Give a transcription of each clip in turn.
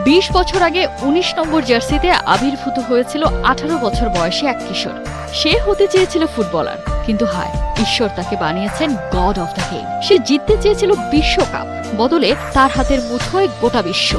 20 বছর আগে 19 নম্বর জার্সিতে আবির্ভূত হয়েছিল 18 বছর বয়সী এক কিশোর। সে হতে চেয়েছিল ফুটবলার, কিন্তু হায়, ঈশ্বর তাকে বানিয়েছেন গড অফ দ্য গেম। সে জিততে চেয়েছিল বিশ্বকাপ, বদলে তার হাতের মুঠোয় গোটা বিশ্ব।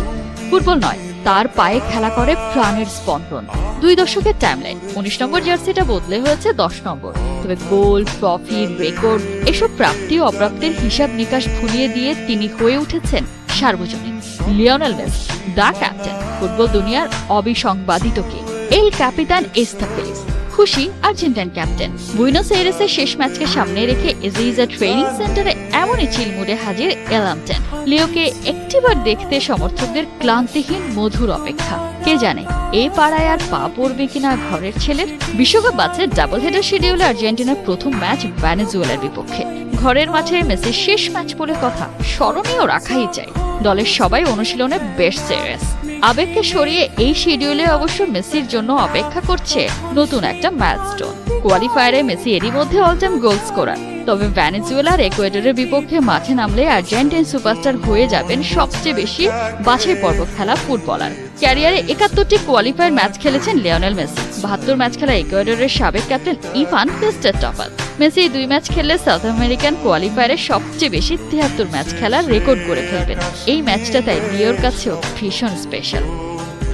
ফুটবল নয়, তার পায়ে খেলা করে প্রাণের স্পন্দন। 2 দশকের টাইমলাইন, 19 নম্বর জার্সিটা বদলে হয়েছে 10 নম্বর। তবে গোল, ট্রফি, রেকর্ড এসব প্রাপ্তি ও অপ্রাপ্তির হিসাব নিকাশ ভুলিয়ে দিয়ে তিনি হয়ে উঠেছেন সার্বজনীন। Lionel Messi, the captain, football দুনিয়ার অবিসংবাদিত কে। এল ক্যাপিটান এস দ্য ফেস। খুশি আর্জেন্টাইন ক্যাপ্টেন। বুয়েনোস এইরেসের শেষ ম্যাচকে সামনে রেখে এজিজা ট্রেনিং সেন্টারে এমনই চিলমুডে হাজির এলামটেন। লিওকে একটিবার দেখতে সমর্থকদের ক্লান্তিহীন মধুর অপেক্ষা। কে জানে এই পাড়ায় আর পা পড়বে কিনা ঘরের ছেলের। বিশ্বকাপ বাছে ডাবল হেডার শিডিউলে আর্জেন্টিনার প্রথম ম্যাচ ভেনেজুয়েলার বিপক্ষে। ঘরের মাঠে মেসির শেষ ম্যাচ বলে কথা, স্মরণীয় রাখাই চাই। দলের সবাই অনুশীলনে বেশ সিরিয়াস। আবেগকে সরিয়ে এই শিডিউলে অবশ্য মেসির জন্য অপেক্ষা করছে নতুন একটা মাইলস্টোন। কোয়ালিফায়ারে মেসি এরই মধ্যে অল টাইম গোল স্কোরার। তবে ভেনেজুয়েলার ইকুয়েডরের বিপক্ষে মাঠে নামলে আর্জেন্টাইন সুপারস্টার হয়ে যাবেন সবচেয়ে বেশি বাছাই পর্ব খেলা ফুটবলার। ক্যারিয়ারে 71টি কোয়ালিফায়ার ম্যাচ খেলেছেন লিওনেল মেসি। 72 ম্যাচ খেলা ইকুয়েডরের সাবেক captain Ivan Christopher. Messi 2 match খেললে সাউথ আমেরিকান কোয়ালিফায়ারে সবচেয়ে বেশি 73 ম্যাচ খেলার রেকর্ড করে ফেলবেন। এই ম্যাচটা তাই লিওর কাছেও ভীষণ স্পেশাল।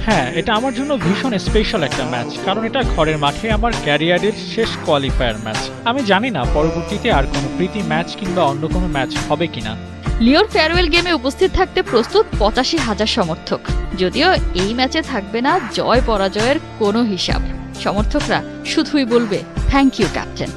হ্যাঁ, এটা আমার জন্য ভীষণ স্পেশাল একটা ম্যাচ, কারণ এটা ঘরের মাঠে আমার ক্যারিয়ারের শেষ কোয়ালিফায়ার ম্যাচ। আমি জানি না পরবর্তীতে আর কোনো প্রীতি ম্যাচ কিংবা অন্য কোনো ম্যাচ হবে কিনা। লিওর ফেয়ারওয়েল গেমে উপস্থিত থাকতে প্রস্তুত 85,000 সমর্থক। যদিও এই ম্যাচে থাকবে না জয় পরাজয়ের কোনো হিসাব। সমর্থকরা শুধুই বলবে থ্যাংক ইউ ক্যাপ্টেন।